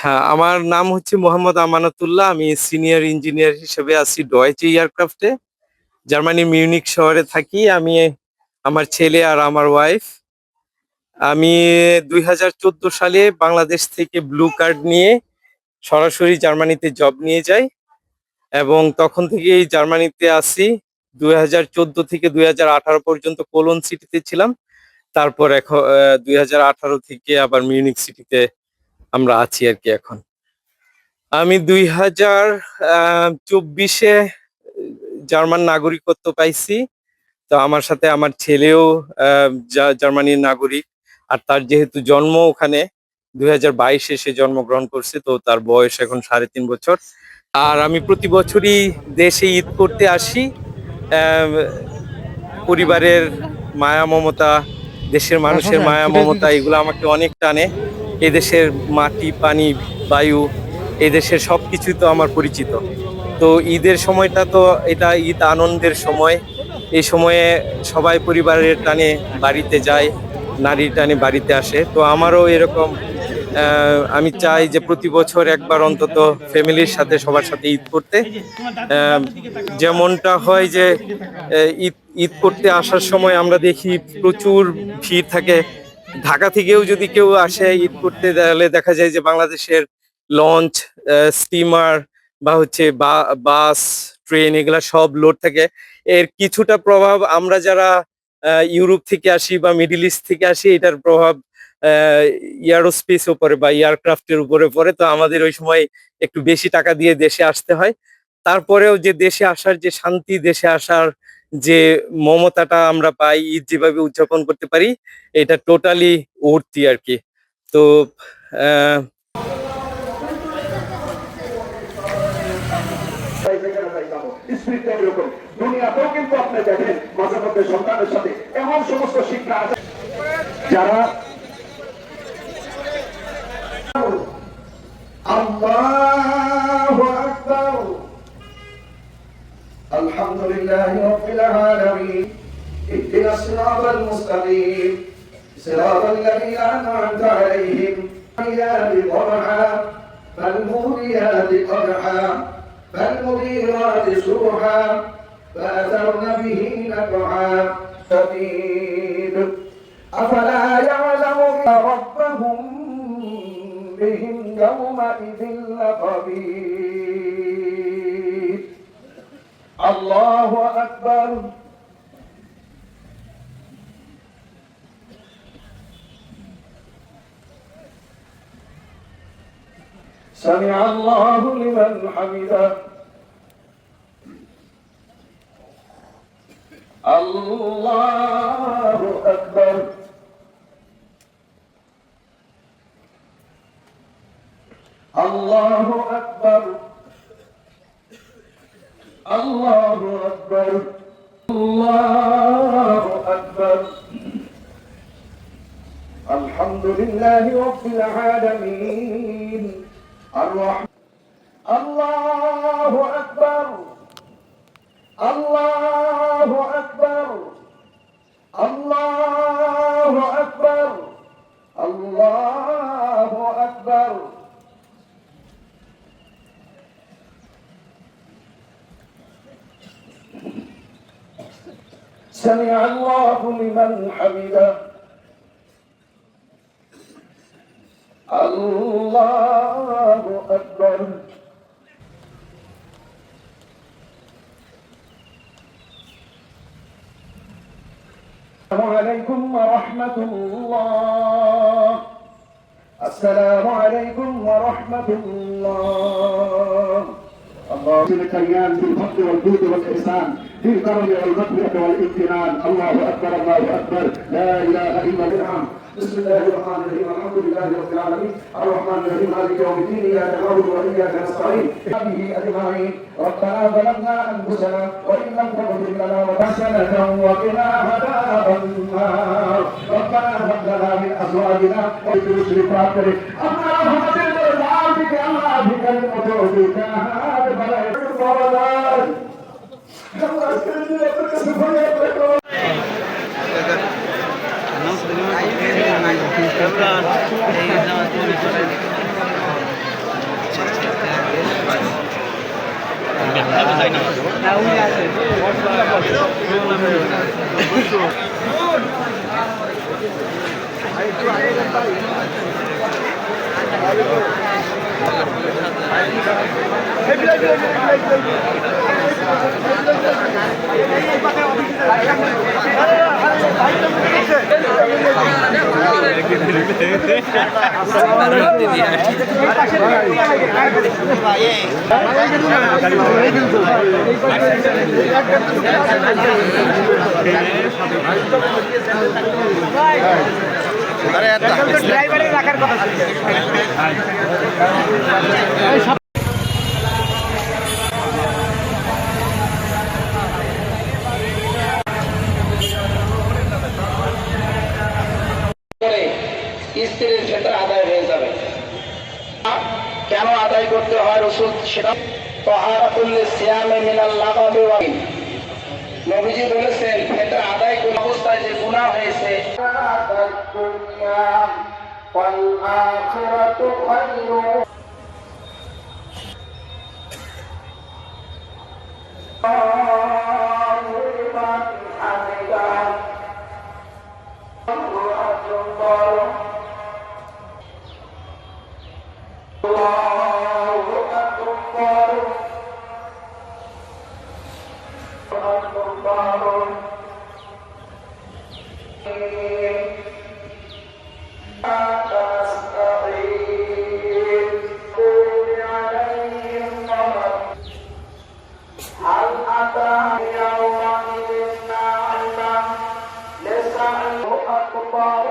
হ্যাঁ, আমার নাম হচ্ছে মোহাম্মদ আমানাতুল্লাহ। আমি সিনিয়র ইঞ্জিনিয়ার হিসেবে আছি ডয়েচে এয়ারক্রাফটে। জার্মানির মিউনিক শহরে থাকি আমি, আমার ছেলে আর আমার ওয়াইফ। আমি 2014 সালে বাংলাদেশ থেকে ব্লু কার্ড নিয়ে সরাসরি জার্মানিতে জব নিয়ে যাই এবং তখন থেকেই জার্মানিতে আছি। 2014 থেকে 2018 পর্যন্ত কোলন সিটিতে ছিলাম। তারপর এখন 2018 থেকে আবার মিউনিক সিটিতে আমরা আছি আর কি এখন। আমি 2024-এ জার্মান নাগরিকত্ব পাইছি। তো আমার সাথে আমার ছেলেও জার্মানির নাগরিক। আর তার যেহেতু জন্ম ওখানে, 2022-এ সে জন্মগ্রহণ করছে, তো তার বয়স এখন 3.5 বছর। আর আমি প্রতি বছরই দেশে ঈদ করতে আসি। আহ, পরিবারের মায়া মমতা, দেশের মানুষের মায়া মমতা এগুলো আমাকে অনেক টানে। এদেশের মাটি, পানি, বায়ু, এদেশের সবকিছুই তো আমার পরিচিত। তো ঈদের সময়টা তো এটা ঈদ আনন্দের সময়। এই সময়ে সবাই পরিবারের টানে বাড়িতে যায়, নারীর টানে বাড়িতে আসে। তো আমারও এরকম আমি চাই যে প্রতি বছর একবার অন্তত ফ্যামিলির সাথে সবার সাথে ঈদ করতে। আহ, যেমনটা হয় যে ঈদ ঈদ করতে আসার সময় আমরা দেখি প্রচুর ভিড় থাকে। ঢাকা থেকেও যদি কেউ আসে ঈদ করতে, তাহলে দেখা যায় যে বাংলাদেশের লঞ্চ, স্টিমার বা হচ্ছে বাস, ট্রেন এগুলা সব লোড থাকে। এর কিছুটা প্রভাব আমরা যারা ইউরোপ থেকে আসি বা মিডিল ইস্ট থেকে আসি, এটার প্রভাব এয়ারোস্পেস উপরে বা এয়ারক্রাফটের উপরে পড়ে। তো আমাদের ওই সময় একটু বেশি টাকা দিয়ে দেশে আসতে হয়। তারপরেও যে দেশে আসার যে শান্তি, দেশে আসার যে মমতাটা আমরা পাই, ঈদ যেভাবে উদযাপন করতে পারি, এটা টোটালি উঠতি আর কি। তো আহ দুনিয়াতেও কিন্তু আপনি দেখেন মাঝে মধ্যে সন্তানের সাথে এমন সমস্ত শিক্ষা আছে যারা আল্লাহু আকবার আলহামদুলিল্লাহি রাব্বিল আলামিন ইহদিনাস সিরাতাল মুস্তাকিম সিরাতাল লাযীনা আন'আমতা আলাইহিম গায়রিল মাগদূবি ফাল-মুরিয়াতি qadha فالمغيرات صبحا فأثرن به نقعا شديد أفلا يعلم ربهم بهم يومئذ لخبير الله أكبر سمع الله لمن حمده الله أكبر الله أكبر الله أكبر الله أكبر الحمد لله رب العالمين الرحمن الله أكبر الله أكبر الله أكبر الله أكبر سمع الله لمن حمده الله أكبر السلام عليكم ورحمة الله السلام عليكم ورحمة الله الله الكريم بالفضل والجود والإحسان في الكرم والمغفرة والامتنان الله أكبر الله أكبر لا إله إلا الله بسم الله الرحمن الرحيم الحمد لله رب العالمين الرحمن الرحيم مالك يوم الدين إياك نعبد وإياك نستعين به أجمعين ربنا ظلمنا أنفسنا وإن لم تغفر لنا وتحسنة وقنا عذاب النار ربنا هب لنا من أزواجنا وذرياتنا اللهم صل على بك الله بكلمة بك هذا بلاء الضلال ড্রাইভারের রাখার কথা ছিল। করে স্ত্রীর ক্ষেত্রে আদায় হয়ে যাবে। কেন আদায় করতে হয় রসুল সেটা তাহারাতুল সিয়ামে মিনাল লাগাবি ওয়া নবীজি বলেছেন ক্ষেত্রে আদায় কোন অবস্থায় যে গুনাহ হয়েছে ওয়াল আখিরাতু খায়রু লিমান হামিদা আল্লাহু আকবার আল্লাহু আকবার আকবার هل أتى يومئذ نعمة لسعيه أكبر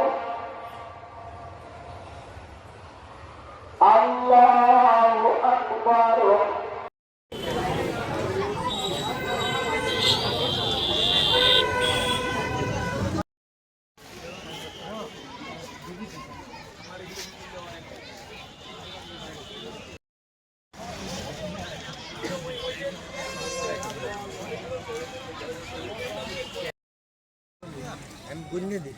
الله أكبر আমি গুন্নে দিই